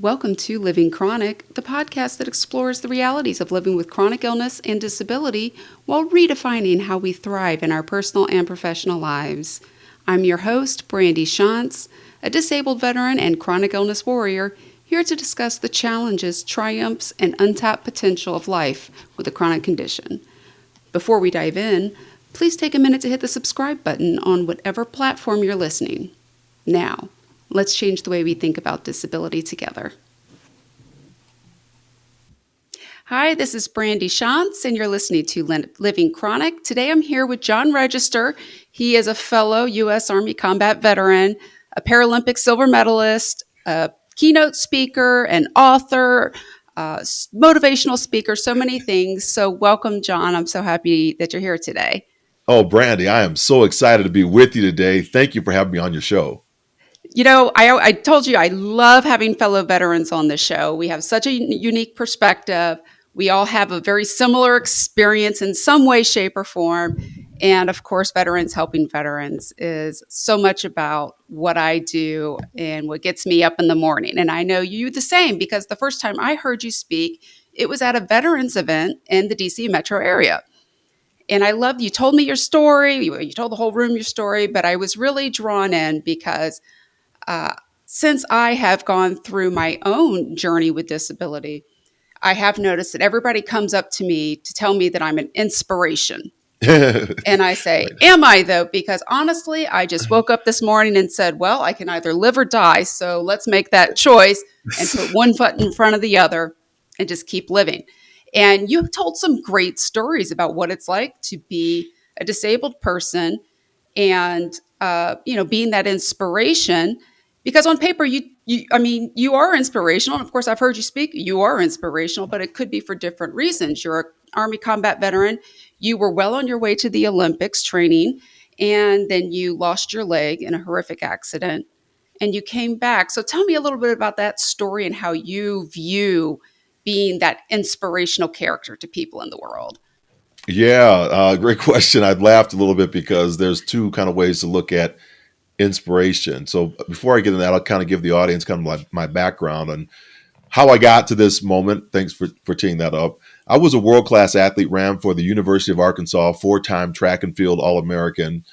Welcome to Living Chronic, the podcast that explores the realities of living with chronic illness and disability while redefining how we thrive in our personal and professional lives. I'm your host, Brandy Schantz, a disabled veteran and chronic illness warrior, here to discuss the challenges, triumphs, and untapped potential of life with a chronic condition. Before we dive in, please take a minute to hit the subscribe button on whatever platform you're listening. Now, let's change the way we think about disability together. Hi, this is Brandy Schantz, and you're listening to Living Chronic. Today I'm here with John Register. He is a fellow U.S. Army combat veteran, a Paralympic silver medalist, a keynote speaker, an author, motivational speaker, so many things. So welcome, John. I'm so happy that you're here today. Oh, Brandy, I am so excited to be with you today. Thank you for having me on your show. You know, I told you I love having fellow veterans on the show. We have such a unique perspective. We all have a very similar experience in some way, shape, or form. And of course, Veterans Helping Veterans is so much about what I do and what gets me up in the morning. And I know you the same, because the first time I heard you speak, it was at a veterans event in the DC metro area. And I loved, you told me your story, you told the whole room your story, but I was really drawn in because since I have gone through my own journey with disability, I have noticed that everybody comes up to me to tell me that I'm an inspiration. And I say, am I though? Because honestly, I just woke up this morning and said, well, I can either live or die. So let's make that choice and put one foot in front of the other and just keep living. And you've told some great stories about what it's like to be a disabled person and, being that inspiration. Because on paper, you are inspirational. And of course, I've heard you speak. You are inspirational, but it could be for different reasons. You're an Army combat veteran. You were well on your way to the Olympics training, and then you lost your leg in a horrific accident, and you came back. So tell me a little bit about that story and how you view being that inspirational character to people in the world. Yeah, great question. I've laughed a little bit because there's two kind of ways to look at inspiration. So before I get into that, I'll kind of give the audience kind of my background on how I got to this moment. Thanks for teeing that up. I was a world-class athlete, ran for the University of Arkansas, 4-time track and field All-American,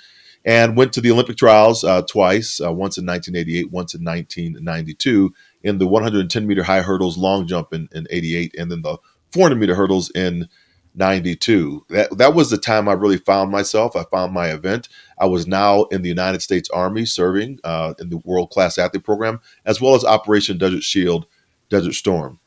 and went to the Olympic trials twice, once in 1988, once in 1992, in the 110-meter high hurdles long jump in 88, and then the 400-meter hurdles in 92. That was the time I really found myself. I found my event. I was now in the United States Army serving in the World Class Athlete Program, as well as Operation Desert Shield, Desert Storm.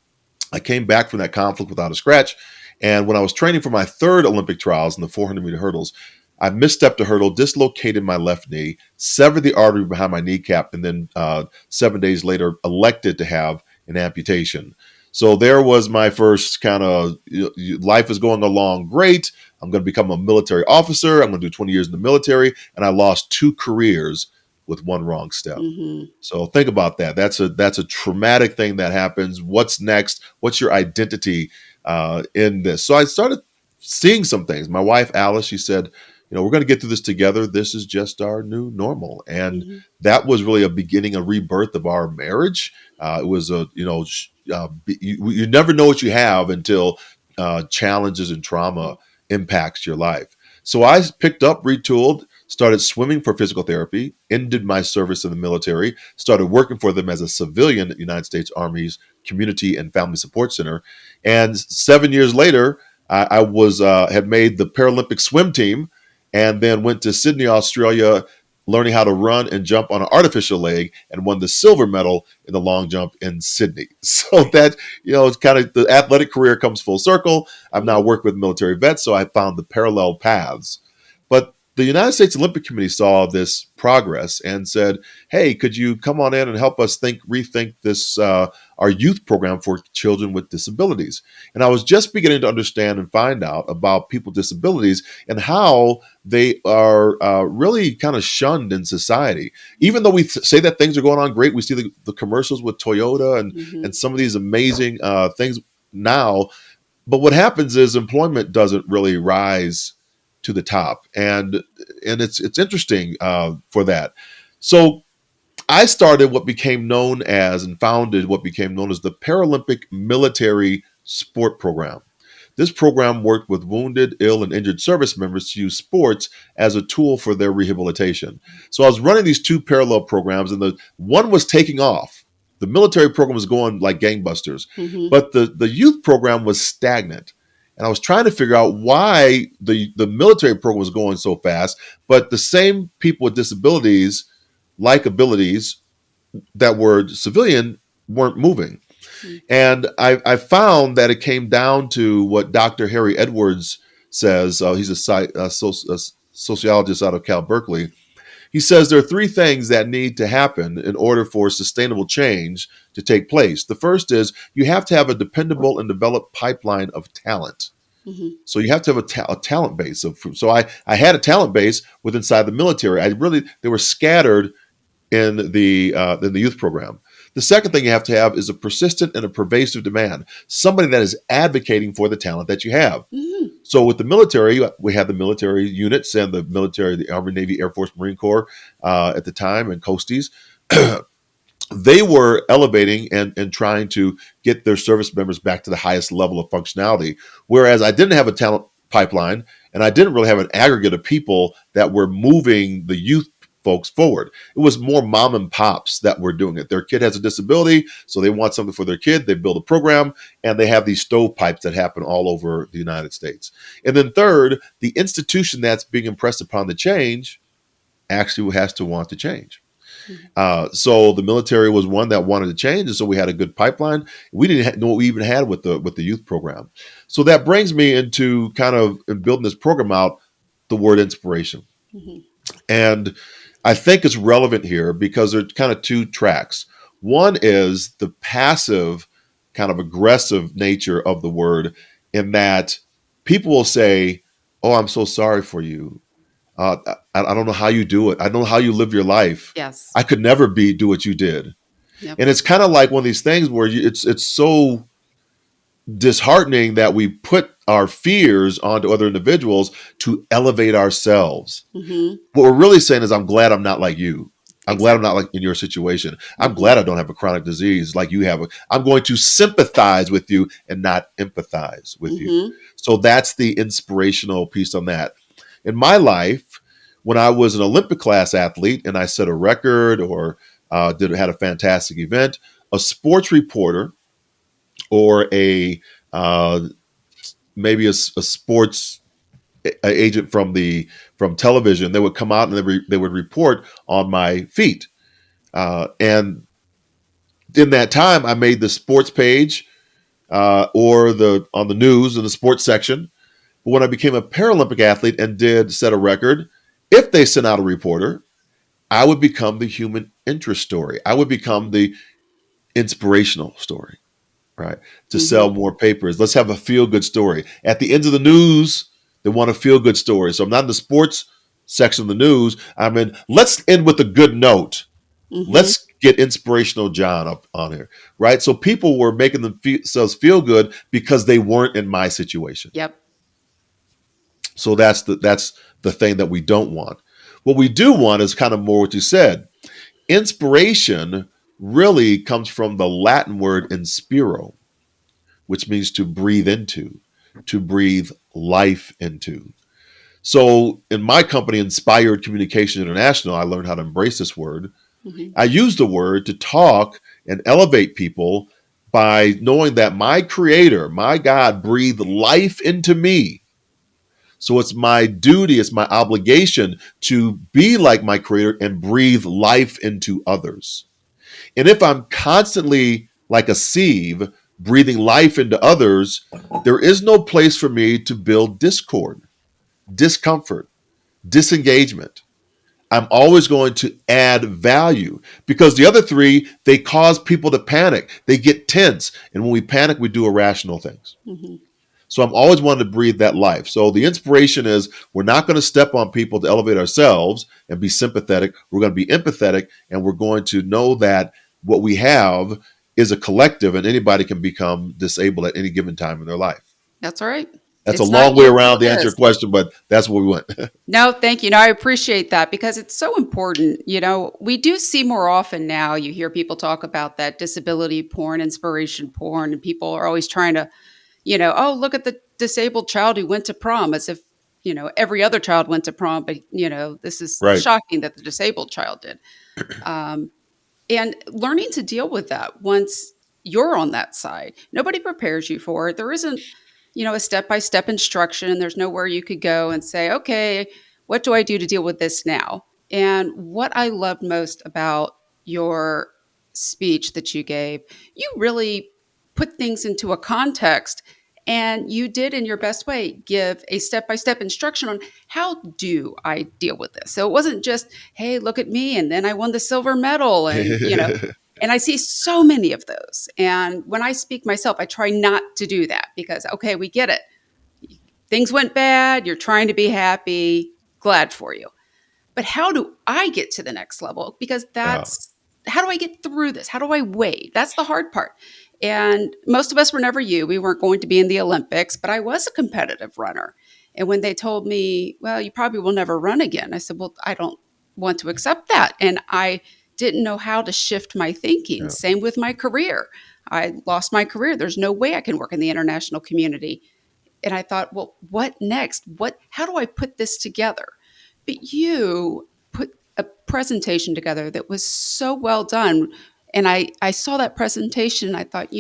I came back from that conflict without a scratch. And when I was training for my third Olympic trials in the 400-meter hurdles, I misstepped a hurdle, dislocated my left knee, severed the artery behind my kneecap, and then 7 days later elected to have an amputation. So there was my first kind of, life is going along great. I'm going to become a military officer. I'm going to do 20 years in the military. And I lost 2 careers with one wrong step. Mm-hmm. So think about that. That's a traumatic thing that happens. What's next? What's your identity in this? So I started seeing some things. My wife, Alice, she said, we're going to get through this together. This is just our new normal. And mm-hmm. that was really a beginning, a rebirth of our marriage. It was you never know what you have until challenges and trauma impacts your life. So I picked up, retooled, started swimming for physical therapy, ended my service in the military, started working for them as a civilian at the United States Army's Community and Family Support Center. And 7 years later, I had made the Paralympic swim team, and then went to Sydney, Australia, learning how to run and jump on an artificial leg, and won the silver medal in the long jump in Sydney. So that, it's kind of the athletic career comes full circle. I've now worked with military vets, so I found the parallel paths. But the United States Olympic Committee saw this progress and said, hey, could you come on in and help us rethink this, our youth program for children with disabilities? And I was just beginning to understand and find out about people with disabilities and how they are really kind of shunned in society. Even though we say that things are going on great, we see the commercials with Toyota and, mm-hmm. and some of these amazing things now. But what happens is employment doesn't really rise to the top, and it's interesting for that. So I started what became known as and founded what became known as the Paralympic Military Sport Program. This program worked with wounded, ill, and injured service members to use sports as a tool for their rehabilitation. So I was running these two parallel programs, and the one was taking off. The military program was going like gangbusters, Mm-hmm. but the youth program was stagnant. And I was trying to figure out why the military program was going so fast, but the same people with disabilities, like abilities that were civilian, weren't moving. And I found that it came down to what Dr. Harry Edwards says. He's a sociologist out of Cal Berkeley. He says there are three things that need to happen in order for sustainable change to take place. The first is you have to have a dependable and developed pipeline of talent. Mm-hmm. So you have to have a talent base. So I had a talent base with inside the military. They were scattered in the youth program. The second thing you have to have is a persistent and a pervasive demand, somebody that is advocating for the talent that you have. Mm-hmm. So with the military, we had the military units and the military, the Army, Navy, Air Force, Marine Corps at the time, and Coasties. They were elevating and trying to get their service members back to the highest level of functionality. Whereas I didn't have a talent pipeline and I didn't really have an aggregate of people that were moving the youth folks forward. It was more mom and pops that were doing it. Their kid has a disability, so they want something for their kid. They build a program, and they have these stovepipes that happen all over the United States. And then third, the institution that's being impressed upon the change actually has to want to change. So the military was one that wanted to change, and so we had a good pipeline. We didn't know what we even had with the youth program. So that brings me into kind of in building this program out, the word inspiration. Mm-hmm. And I think it's relevant here because there's kind of two tracks. One is the passive, kind of aggressive nature of the word, in that people will say, "Oh, I'm so sorry for you. I don't know how you do it. I don't know how you live your life. Yes. I could never do what you did." Yep. And it's kind of like one of these things where it's so disheartening that we put our fears onto other individuals to elevate ourselves. Mm-hmm. What we're really saying is, I'm glad I'm not like you. I'm glad I'm Exactly. not like in your situation. I'm Mm-hmm. glad I don't have a chronic disease like you have. I'm going to sympathize with you and not empathize with you. Mm-hmm. So that's the inspirational piece on that. In my life, when I was an Olympic class athlete and I set a record or had a fantastic event, a sports reporter or a maybe a sports agent from television, they would come out and they would report on my feat. And in that time, I made the sports page or the on the news in the sports section. But when I became a Paralympic athlete and did set a record, if they sent out a reporter, I would become the human interest story. I would become the inspirational story, right? To sell Mm-hmm. more papers. Let's have a feel good story. At the end of the news, they want a feel good story. So I'm not in the sports section of the news. I'm in, let's end with a good note. Mm-hmm. Let's get inspirational John up on here, right? So people were making themselves feel good because they weren't in my situation. Yep. So that's the thing that we don't want. What we do want is kind of more what you said. Inspiration really comes from the Latin word inspiro, which means to breathe into, to breathe life into. So in my company, Inspired Communication International, I learned how to embrace this word. Mm-hmm. I use the word to talk and elevate people by knowing that my creator, my God, breathed life into me. So it's my duty, it's my obligation to be like my creator and breathe life into others. And if I'm constantly like a sieve, breathing life into others, there is no place for me to build discord, discomfort, disengagement. I'm always going to add value because the other three, they cause people to panic. They get tense. And when we panic, we do irrational things. Mm-hmm. So I'm always wanting to breathe that life. So the inspiration is we're not going to step on people to elevate ourselves and be sympathetic. We're going to be empathetic, and we're going to know that what we have is a collective and anybody can become disabled at any given time in their life. That's all right. That's a It's not long way your around to answer your list. question, but that's where we went. No, thank you. No, I appreciate that because it's so important. We do see more often now, you hear people talk about that disability porn, inspiration porn, and people are always trying to, oh, look at the disabled child who went to prom as if, every other child went to prom, but, this is Right. shocking that the disabled child did. Um, and learning to deal with that once you're on that side. Nobody prepares you for it. There isn't, a step by step instruction. There's nowhere you could go and say, okay, what do I do to deal with this now? And what I loved most about your speech that you gave, you really put things into a context, and you did in your best way give a step by step instruction on how do I deal with this. So it wasn't just, hey, look at me, and then I won the silver medal, and I see so many of those. And when I speak myself, I try not to do that because, okay, we get it. Things went bad. You're trying to be happy. Glad for you. But how do I get to the next level? Because Yeah. that's how do I get through this? How do I wait? That's the hard part. And most of us were never you. We weren't going to be in the Olympics, but I was a competitive runner. And when they told me, well, you probably will never run again, I said, well, I don't want to accept that. And I didn't know how to shift my thinking. Yeah. Same with my career. I lost my career. There's no way I can work in the international community. And I thought, well, what next? How do I put this together? But you put a presentation together that was so well done. And I saw that presentation and I thought,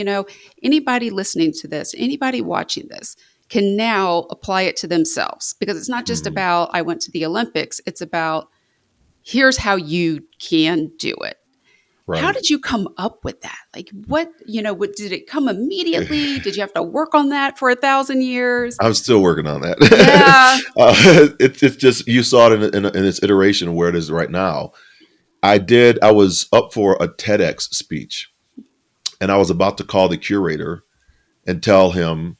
anybody listening to this, anybody watching this can now apply it to themselves because it's not just Mhm. about, I went to the Olympics. It's about, here's how you can do it. How Right. did you come up with that? Like did it come immediately? Did you have to work on that for 1,000 years? I'm still working on that. Yeah. It's just you saw it in its iteration where it is right now. I was up for a TEDx speech, and I was about to call the curator and tell him,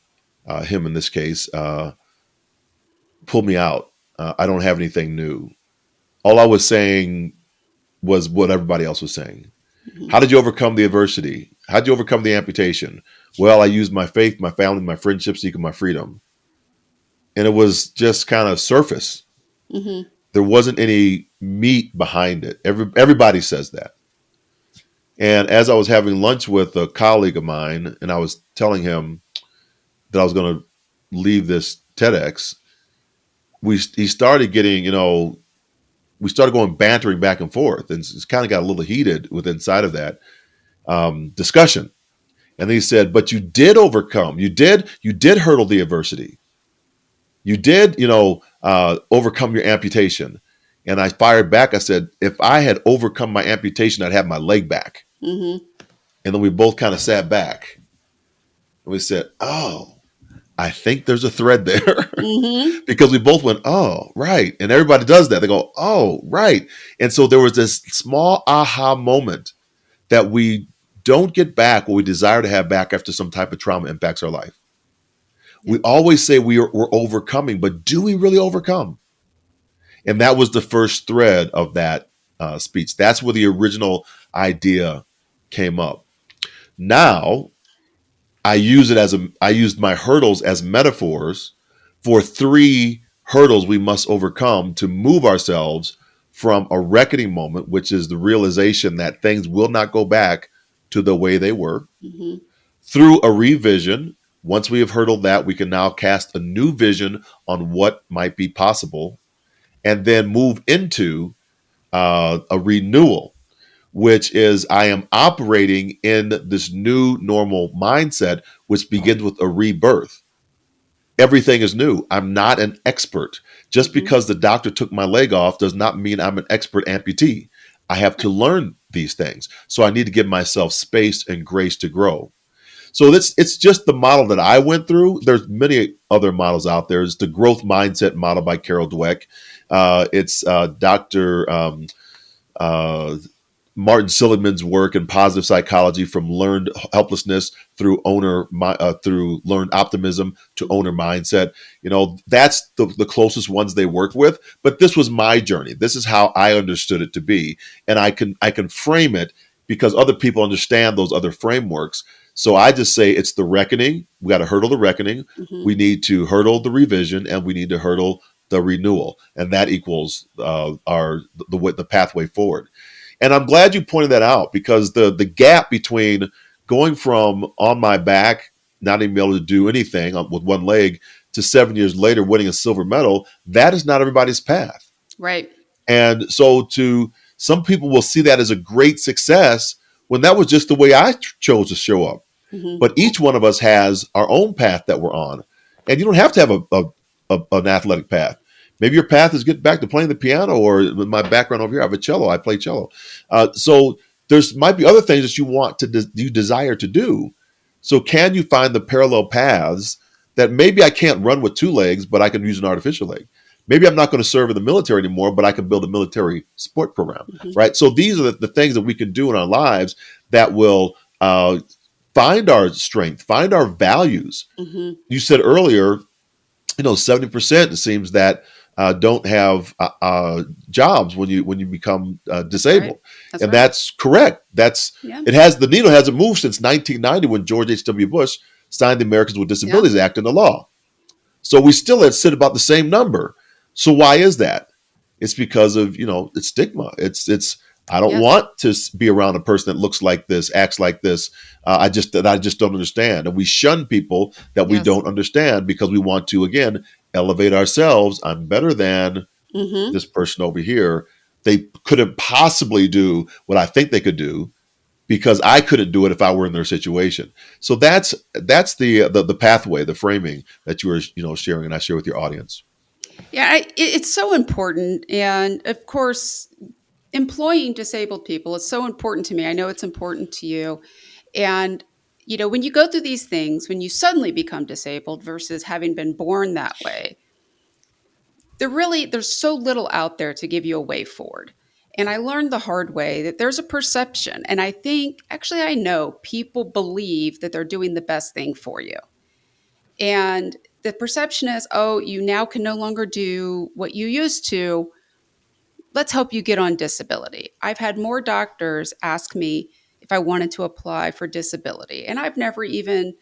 him in this case, pull me out. I don't have anything new. All I was saying was what everybody else was saying. Mhm. How did you overcome the adversity? How did you overcome the amputation? Well, I used my faith, my family, my friendship, seeking my freedom. And it was just kind of surface. Mhm. There wasn't any meat behind it. Everybody says that. And as I was having lunch with a colleague of mine, and I was telling him that I was going to leave this TEDx, he started getting, we started going bantering back and forth, and it's kind of got a little heated with inside of that discussion. And he said, "But you did overcome. You did hurdle the adversity. You did, overcome your amputation." And I fired back. I said, "If I had overcome my amputation, I'd have my leg back." Mhm. And then we both kind of sat back and we said, "Oh, I think there's a thread there." Mhm. Because we both went, "Oh, right." And everybody does that. They go, "Oh, right." And so there was this small aha moment that we don't get back what we desire to have back after some type of trauma impacts our life. Yeah. We always say we're overcoming, but do we really overcome? And that was the first thread of that speech. That's where the original idea came up. Now I used my hurdles as metaphors for three hurdles we must overcome to move ourselves from a reckoning moment, which is the realization that things will not go back to the way they were, Mhm. through a revision. Once we have hurdled that, we can now cast a new vision on what might be possible, and then move into a renewal, which is I am operating in this new normal mindset, which begins with a rebirth. Everything is new. I'm not an expert. Just Mhm. because the doctor took my leg off does not mean I'm an expert amputee. I have to Right. learn these things. So I need to give myself space and grace to grow. So it's just the model that I went through. There's many other models out there. It's the growth mindset model by Carol Dweck. It's Dr. Uh, Martin Seligman's work in positive psychology, from learned helplessness through learned optimism to owner mindset. That's the closest ones they worked with. But this was my journey. This is how I understood it to be, and I can frame it because other people understand those other frameworks. So I just say it's the reckoning. We got to hurdle the reckoning. Hmm. We need to hurdle the revision, and we need to hurdle the renewal, and that equals the pathway forward. And I'm glad you pointed that out, because the gap between going from on my back, not even able to do anything with one leg, to 7 years later winning a silver medal, that is not everybody's path. Right. And so to some people will see that as a great success when that was just the way I chose to show up. Hmm. But each one of us has our own path that we're on, and you don't have to have an athletic path. Maybe your path is get back to playing the piano, or my background over here, I have a cello. I play cello. So there's might be other things that you want to you desire to do. So can you find the parallel paths that maybe I can't run with two legs, but I can use an artificial leg? Maybe I'm not going to serve in the military anymore, but I can build a military sport program, Hmm. right? So these are the things that we can do in our lives that will find our strength, find our values. Hmm. You said earlier, 70% it seems that don't have jobs when you become That's right. disabled, That's and right. that's correct. That's Yeah. it has the needle hasn't moved since 1990 when George H.W. Bush signed the Americans with Yeah. Disabilities Act into law. So we still at sit about the same number. So why is that? It's because of it's stigma. It's I don't Yes. want to be around a person that looks like this, acts like this. I just don't understand, and we shun people that we Yes. don't understand because we want to again elevate ourselves. I'm better than Hmm. this person over here. They couldn't possibly do what I think they could do because I couldn't do it if I were in their situation. So that's the pathway, the framing that you were sharing, and I share with your audience. Yeah. It's so important. And of course, employing disabled people is so important to me. I know it's important to you. And, when you go through these things, when you suddenly become disabled versus having been born that way, there's so little out there to give you a way forward. And I learned the hard way that there's a perception. And I think, actually, I know people believe that they're doing the best thing for you. And the perception is, oh, you now can no longer do what you used to. Let's help you get on disability. I've had more doctors ask me if I wanted to apply for disability, and I've never even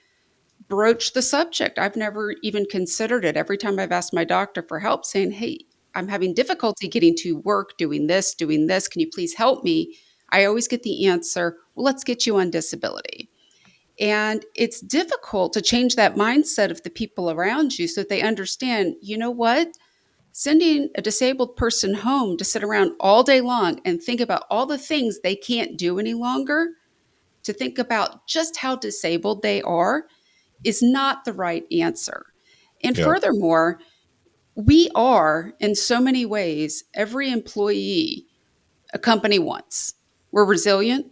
broached the subject. I've never even considered it. Every time I've asked my doctor for help, saying, hey, I'm having difficulty getting to work, doing this, doing this. Can you please help me? I always get the answer, well, let's get you on disability. And it's difficult to change that mindset of the people around you so that they understand, you know what? Sending a disabled person home to sit around all day long and think about all the things they can't do any longer, to think about just how disabled they are, is not the right answer. And Yeah, furthermore, we are, in so many ways, every employee a company wants. We're resilient,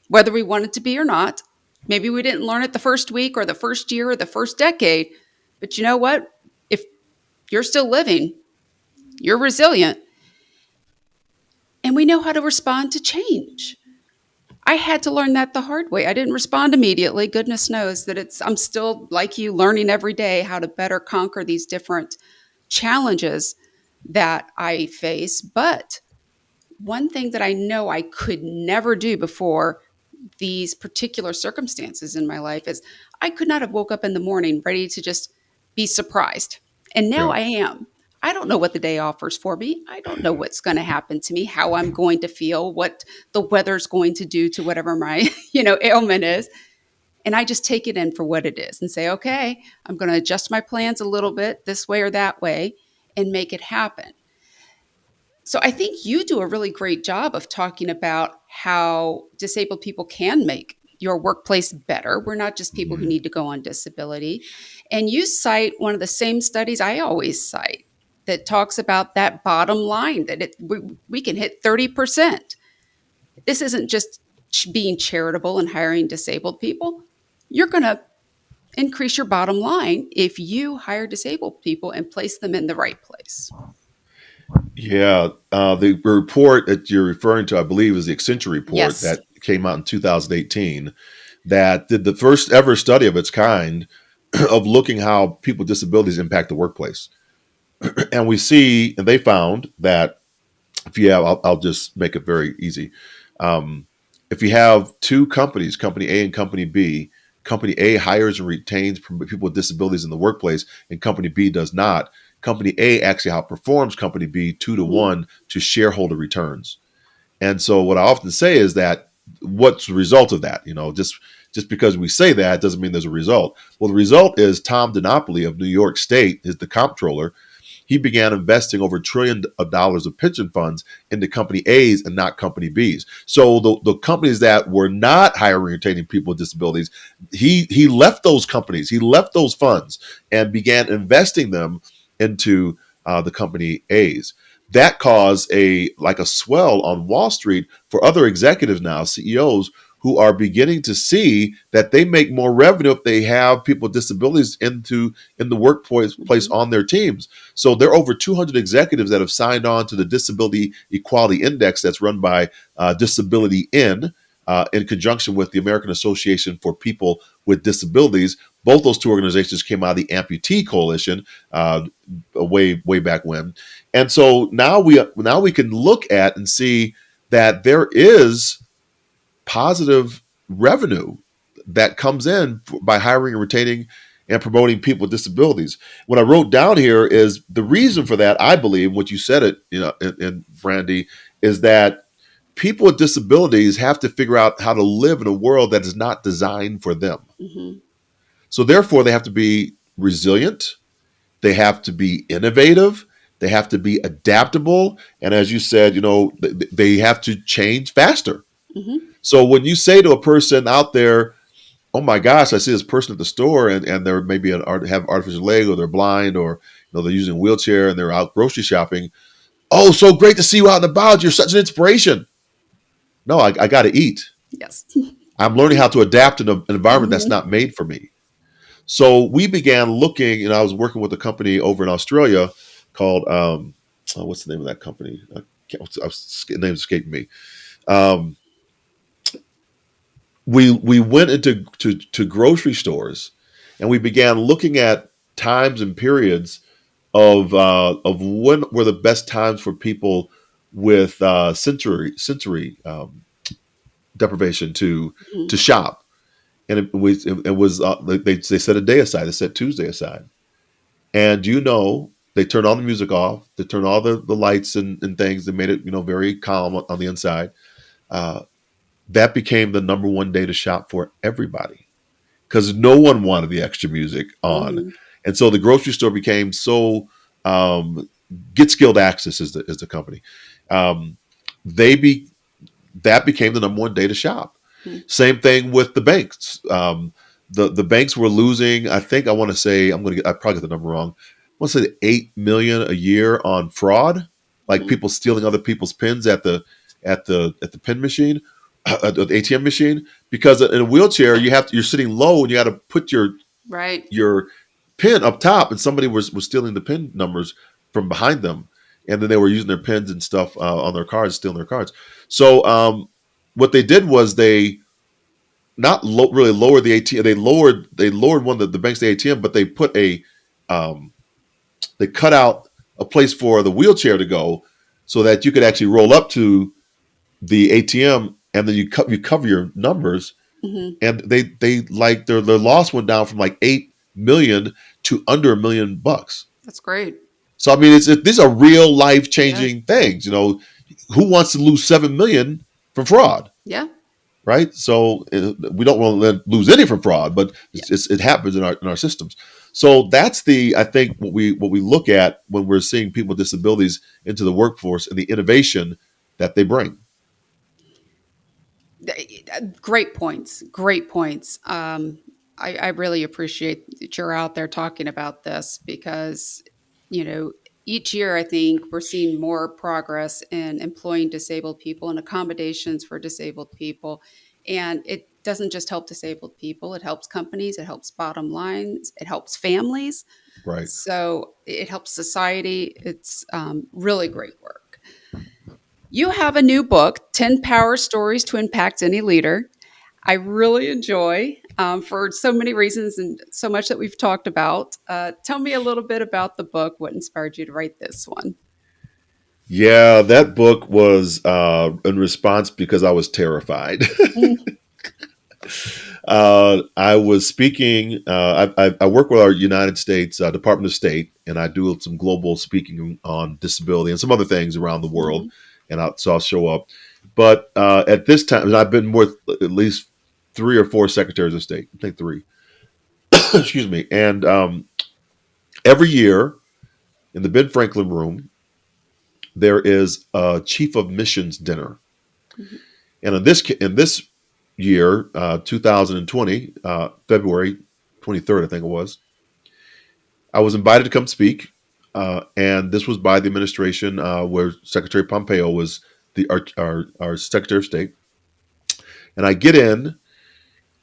whether we want it to be or not. Maybe we didn't learn it the first week or the first year or the first decade, but you know what? If you're still living, you're resilient, and we know how to respond to change. I had to learn that the hard way. I didn't respond immediately. Goodness knows that I'm still like you, learning every day how to better conquer these different challenges that I face. But one thing that I know I could never do before these particular circumstances in my life is I could not have woke up in the morning ready to just be surprised. And now yeah, I am. I don't know what the day offers for me. I don't know what's going to happen to me, how I'm going to feel, what the weather's going to do to whatever my, ailment is. And I just take it in for what it is and say, okay, I'm going to adjust my plans a little bit this way or that way and make it happen. So I think you do a really great job of talking about how disabled people can make your workplace better. We're not just people who mhm, need to go on disability. And you cite one of the same studies I always cite that talks about that bottom line that we can hit 30%. This isn't just being charitable and hiring disabled people. You're going to increase your bottom line if you hire disabled people and place them in the right place. yeah. The report that you're referring to, I believe, is the Accenture report Yes. that came out in 2018 that did the first ever study of its kind of looking how people with disabilities impact the workplace. And we see, and they found that if you have, I'll just make it very easy. Um, if you have two companies, company A and company B, Company A hires and retains people with disabilities in the workplace, and Company B does not. Company A actually outperforms Company B 2 to 1 to shareholder returns. And so what I often say is that what's the result of that? Just because we say that doesn't mean there's a result. Well, the result is Tom DiNapoli of New York State is the comptroller. He began investing over $1 trillion of pension funds into Company A's and not Company B's. So the companies that were not hiring and retaining people with disabilities, he left those companies, he left those funds, and began investing them into the Company A's. That caused a swell on Wall Street for other executives now, CEOs, who are beginning to see that they make more revenue if they have people with disabilities in the workplace place Mm-hmm. on their teams. So there are over 200 executives that have signed on to the Disability Equality Index that's run by Disability in conjunction with the American Association for People with Disabilities. Both those two organizations came out of the Amputee Coalition way back when, and so now we can look at and see that there is positive revenue that comes in by hiring and retaining and promoting people with disabilities. What I wrote down here is the reason for that. I believe what you said it, in Brandy, is that people with disabilities have to figure out how to live in a world that is not designed for them. Mm-hmm. So therefore, they have to be resilient. They have to be innovative. They have to be adaptable. And as you said, they have to change faster. Mm-hmm. So when you say to a person out there, "Oh my gosh, I see this person at the store, and they're maybe have artificial leg, or they're blind, or they're using a wheelchair, and they're out grocery shopping. Oh, so great to see you out and about. You're such an inspiration." No, I got to eat. Yes. I'm learning how to adapt in an environment that's Mm-hmm. not made for me. So we began looking, and I was working with a company over in Australia called what's the name of that company? The name escaping me. Um, we went into to grocery stores, and we began looking at times and periods of when were the best times for people with sensory deprivation to shop. And it was they set a day aside. They set Tuesday aside, and they turned all the music off. They turned all the lights and things. They made it very calm on the inside. Uh, that became the number one day to shop for everybody because no one wanted the extra music on, Mm-hmm. and so the grocery store became so. Get Skilled Access is the company. Um, they be that became the number one day to shop. Mm-hmm. Same thing with the banks. The banks were losing. I think I want to say I probably get the number wrong. I want to say 8 million a year on fraud, like Mm-hmm. people stealing other people's pins at the pin machine, at the ATM machine. Because in a wheelchair, you're sitting low and you got to put Right. your pin up top, and somebody was stealing the pin numbers from behind them, and then they were using their pins and stuff on their cards, stealing their cards. So what they did was they not really lowered the ATM. They lowered one of the bank's ATM, but they put um, they cut out a place for the wheelchair to go, so that you could actually roll up to the ATM, and then you cover your numbers, Mm-hmm. and they like their loss went down from like 8 million to under $1 million. That's great. So I mean, these are real life Yes. changing things. Who wants to lose 7 million from fraud, Yeah. right? So we don't want to lose any from fraud, but Yeah. it happens in our systems. So that's I think what we look at when we're seeing people with disabilities into the workforce and the innovation that they bring. Great points. Great points. I really appreciate that you're out there talking about this because, you know, each year I think we're seeing more progress in employing disabled people and accommodations for disabled people. And it doesn't just help disabled people, it helps companies, it helps bottom lines, it helps families. Right. So it helps society. It's really great work. You have a new book, 10 Power Stories to Impact Any Leader. I really enjoy for so many reasons and so much that we've talked about. Tell me a little bit about the book. What inspired you to write this one? Yeah, that book was in response because I was terrified. Mm, I was speaking. I work with our United States Department of State, and I do some global speaking on disability and some other things around the world. Mhm. So I'll show up. But at this time, and I've been with at least three or four secretaries of state. I think three. Excuse me. And every year in the Ben Franklin room, there is a chief of missions dinner. Mhm. And in this year, 2020, February 23rd, I think it was, I was invited to come speak, and this was by the administration where Secretary Pompeo was our Secretary of State. And I get in,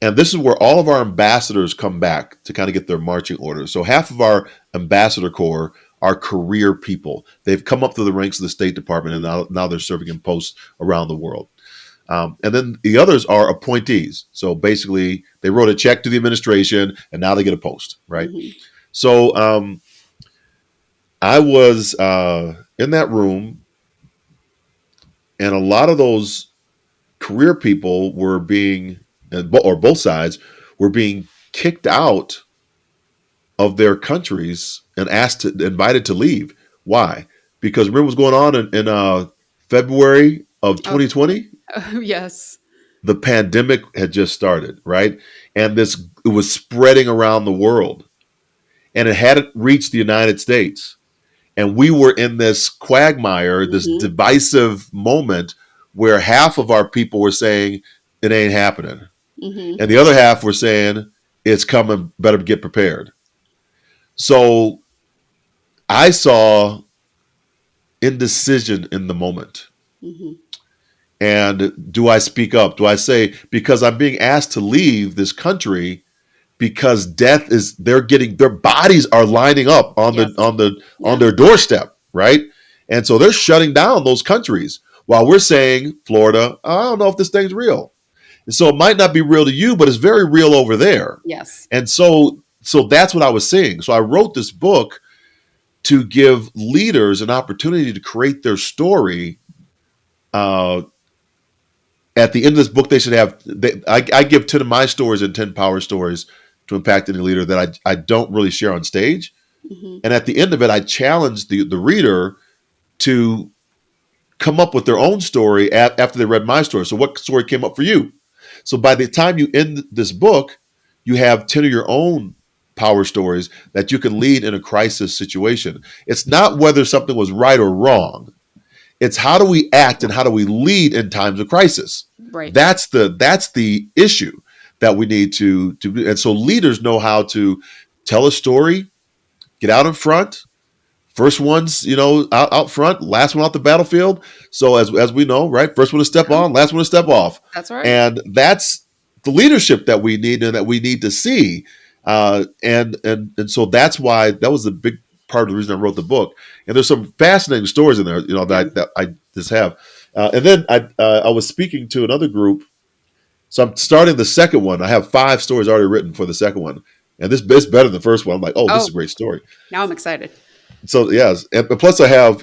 and this is where all of our ambassadors come back to kind of get their marching orders. So half of our ambassador corps are career people. They've come up through the ranks of the State Department, and now they're serving in posts around the world. And then the others are appointees. So basically, they wrote a check to the administration, and now they get a post, right? Mhm. So I was in that room, and a lot of those career people were being, or both sides, were being kicked out of their countries and invited to leave. Why? Because remember what's going on in February of Oh, 2020? oh, yes. The pandemic had just started, right? And it was spreading around the world, and it hadn't reached the United States. And we were in this quagmire, this Mhm. divisive moment where half of our people were saying it ain't happening, Mhm. and the other half were saying it's coming, better get prepared. So I saw indecision in the moment. Mhm. And do I speak up? Do I say, because I'm being asked to leave this country because death is, they're getting, their bodies are lining up on the Yes. on the on Yeah. their doorstep, right? And so they're shutting down those countries while we're saying, Florida, I don't know if this thing's real. And so it might not be real to you, but it's very real over there. Yes. And so that's what I was seeing. So I wrote this book to give leaders an opportunity to create their story. At the end of this book, they should have. I give 10 of my stories and 10 power stories to impact any leader that I don't really share on stage. Mhm. And at the end of it, I challenge the reader to come up with their own story after they read my story. So, what story came up for you? So, by the time you end this book, you have 10 of your own power stories that you can lead in a crisis situation. It's not whether something was right or wrong. It's how do we act and how do we lead in times of crisis. Right. That's the issue that we need to and so leaders know how to tell a story, get out in front, first one's out front, last one out the battlefield. So as we know, right, first one to step Yeah. on, last one to step off, That's right. and that's the leadership that we need and that we need to see. And so that's why that was a big part of the reason I wrote the book. And there's some fascinating stories in there, Yeah. that I just have. And then I was speaking to another group, so I'm starting the second one. I have 5 stories already written for the second one, and this is better than the first one. I'm like, oh, this is Oh, a great story. now I'm excited. So yes, and plus I have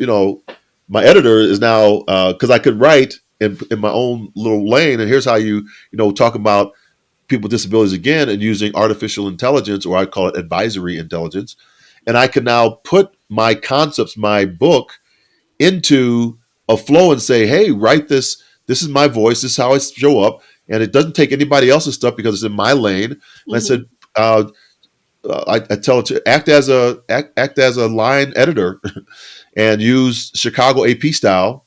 my editor is now because I could write in my own little lane, and here's how you talk about people with disabilities again and using artificial intelligence, or I call it advisory intelligence, and I can now put my concepts, my book, into a flow and say, hey, write this. This is my voice. This is how I show up, and it doesn't take anybody else's stuff because it's in my lane. And I Mhm. said. I tell it to act as a line editor and use Chicago AP style,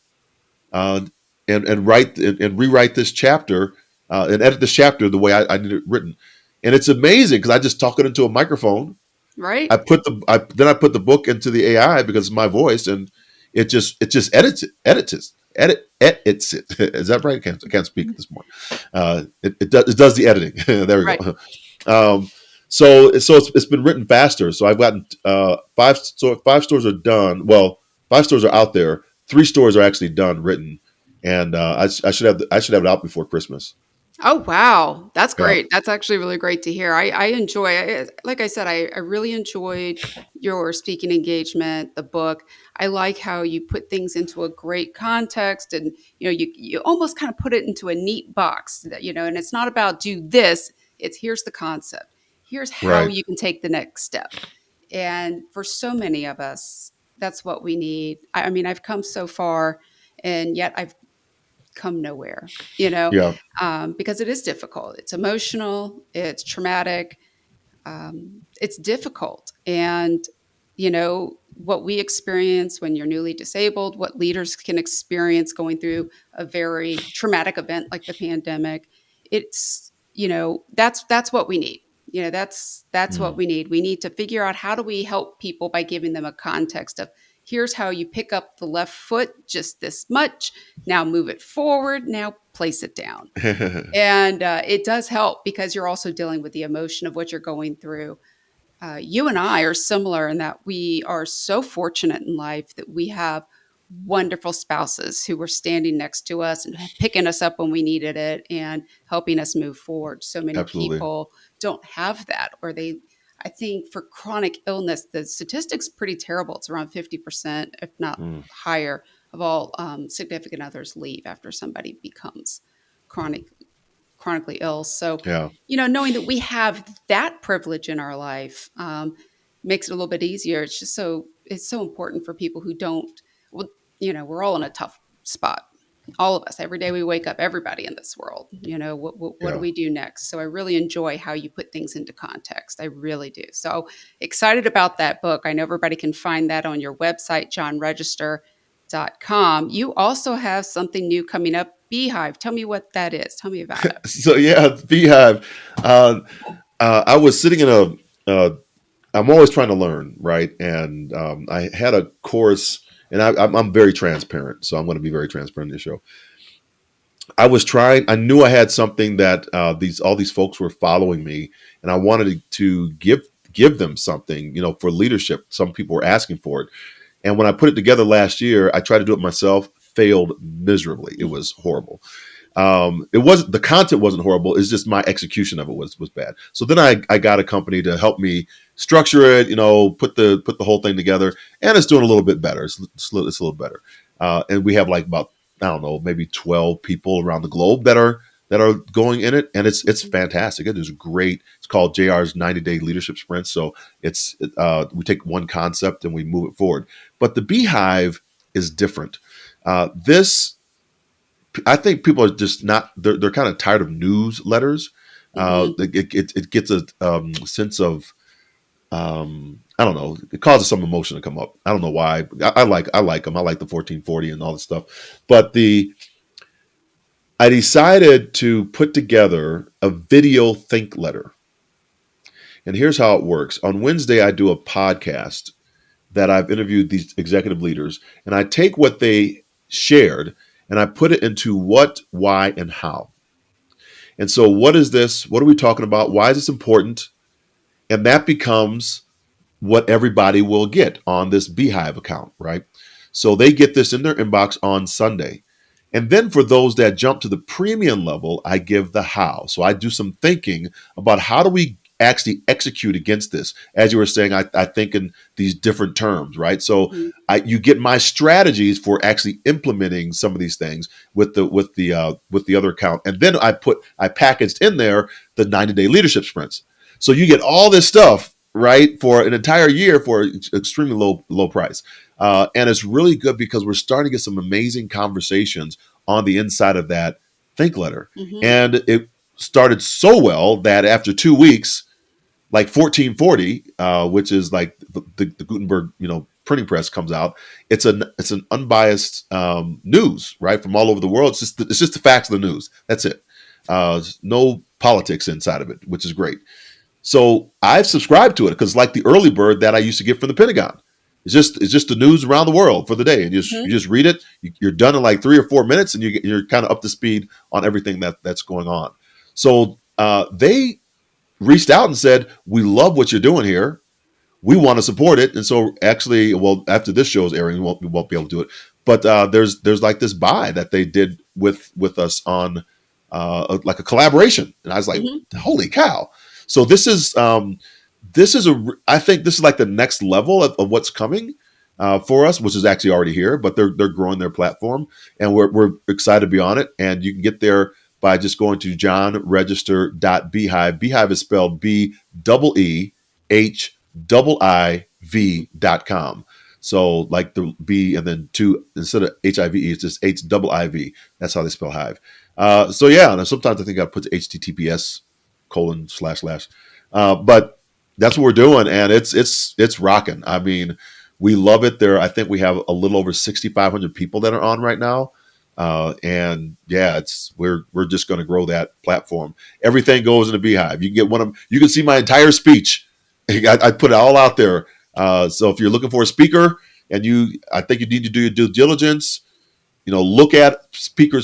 uh, and write and rewrite this chapter, and edit this chapter the way I need it written. And it's amazing because I just talk it into a microphone. Right. I put the book into the AI because it's my voice, and it just edits it. Is that right? I can't speak this morning. It does the editing. There we Right. go. So it's been written faster. So I've gotten 5 stores are done. Well, 5 stores are out there. 3 stores are actually done written, and I should have it out before Christmas. Oh, wow. That's Yeah. great. That's actually really great to hear. I enjoy like I said, I really enjoyed your speaking engagement, the book. I like how you put things into a great context, and you almost kind of put it into a neat box and it's not about do this. It's here's the concept. Here's how Right. you can take the next step. And for so many of us, that's what we need. I mean, I've come so far, and yet I've come nowhere, Yeah. because it is difficult. It's emotional, it's traumatic, it's difficult. And, what we experience when you're newly disabled, what leaders can experience going through a very traumatic event like the pandemic, it's, that's what we need. That's what Mm. we need. We need to figure out how do we help people by giving them a context of here's how you pick up the left foot just this much. Now move it forward. Now place it down. And it does help because you're also dealing with the emotion of what you're going through. You and I are similar in that we are so fortunate in life that we have wonderful spouses who were standing next to us and picking us up when we needed it and helping us move forward. So many Absolutely. people don't have that, or I think for chronic illness, the statistics pretty terrible. It's around 50%, if not Mm. higher, of all significant others leave after somebody becomes chronic chronically ill. So, Yeah. knowing that we have that privilege in our life makes it a little bit easier. It's so important for people who don't. Well, we're all in a tough spot. All of us, every day we wake up, everybody in this world. What do Yeah. we do next? So I really enjoy how you put things into context. I really do. So excited about that book. I know everybody can find that on your website, johnregister.com. You also have something new coming up, Beehive. Tell me what that is. Tell me about it. So yeah, Beehive. Uh, I was sitting in a. I'm always trying to learn, right? And I had a course, and I'm very transparent, so I'm going to be very transparent in this show. I was trying. I knew I had something that all these folks were following me, and I wanted to give them something, for leadership. Some people were asking for it, and when I put it together last year, I tried to do it myself. Failed miserably. It was horrible. It wasn't, the content wasn't horrible. It's just my execution of it was bad. So then I got a company to help me structure it, put the whole thing together, and it's doing a little bit better. It's a little better. And we have like about, I don't know, maybe 12 people around the globe that are going in it, and it's fantastic. It is great. It's called JR's 90-day leadership sprint. So we take one concept and we move it forward. But the Beehive is different. This I think people are just not. They're kind of tired of newsletters. Mm-hmm. It gets a sense of I don't know. It causes some emotion to come up. I don't know why. I like them. I like the 1440 and all this stuff. But I decided to put together a video think letter. And here's how it works. On Wednesday, I do a podcast that I've interviewed these executive leaders, and I take what they shared and I put it into what, why, and how. And so, what is this? What are we talking about? Why is this important? And that becomes what everybody will get on this Beehive account, right? So they get this in their inbox on Sunday. And then for those that jump to the premium level, I give the how. So I do some thinking about how do we actually execute against this. As you were saying, I think in these different terms, right? So Mm-hmm. you get my strategies for actually implementing some of these things with the other account, and then I packaged in there the 90-day leadership sprints. So you get all this stuff right for an entire year for extremely low price. And it's really good because we're starting to get some amazing conversations on the inside of that think letter. Mm-hmm. And it started so well that after 2 weeks, like 1440, which is like the Gutenberg, printing press comes out. It's an unbiased news, right, from all over the world. It's just the facts of the news. That's it. No politics inside of it, which is great. So I've subscribed to it because like the early bird that I used to get from the Pentagon. It's just the news around the world for the day, and you just read it. You're done in like 3 or 4 minutes, and you're kind of up to speed on everything that's going on. So they reached out and said, "We love what you're doing here. We want to support it." And so actually, well, after this show is airing, we won't be able to do it. But there's like this buy that they did with us on like a collaboration, and I was like, Mm-hmm. "Holy cow!" So I think this is like the next level of what's coming for us, which is actually already here. But they're growing their platform, and we're excited to be on it. And you can get there by just going to johnregister.beehive. Beehive is spelled BEEHIIV.com. So like the B and then two, instead of HIV, it's just HIIV. That's how they spell hive. So yeah, and sometimes I think I put HTTPS ://. But that's what we're doing, and it's rocking. I mean, we love it. I think we have a little over 6,500 people that are on right now. And yeah, we're just going to grow that platform. Everything goes in the Beehive. You can get you can see my entire speech. I put it all out there. So if you're looking for a speaker and I think you need to do your due diligence, look at speaker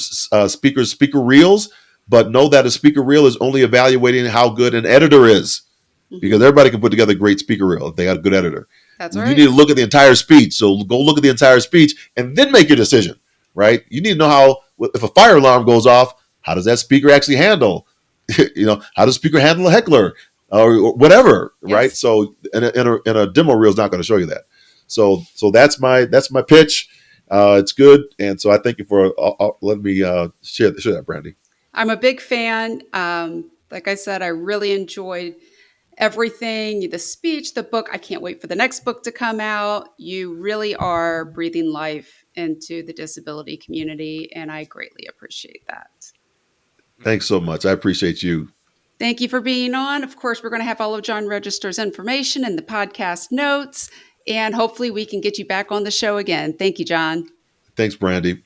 reels, but know that a speaker reel is only evaluating how good an editor is, because everybody can put together a great speaker reel if they got a good editor. That's You right. need to look at the entire speech. So go look at the entire speech and then make your decision, right? You need to know how, if a fire alarm goes off, how does that speaker actually handle? How does the speaker handle a heckler or whatever, Yes. right? So in a demo reel is not going to show you that. So that's my pitch. It's good, and so I thank you for letting me share that, Brandy. I'm a big fan. Like I said, I really enjoyed everything, the speech, the book. I can't wait for the next book to come out. You really are breathing life into the disability community, and I greatly appreciate that. Thanks so much. I appreciate you. Thank you for being on. Of course, we're going to have all of John Register's information in the podcast notes, and hopefully we can get you back on the show again. Thank you, John. Thanks, Brandy.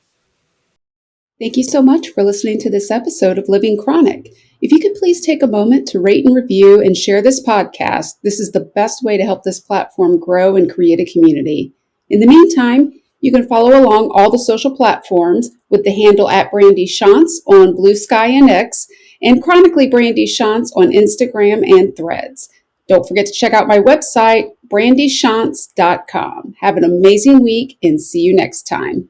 Thank you so much for listening to this episode of Living Chronic. If you could please take a moment to rate and review and share this podcast, this is the best way to help this platform grow and create a community. In the meantime, you can follow along all the social platforms with the handle at Brandy Schantz on Blue Sky and X, and Chronically Brandy Schantz on Instagram and Threads. Don't forget to check out my website, brandyschantz.com. Have an amazing week and see you next time.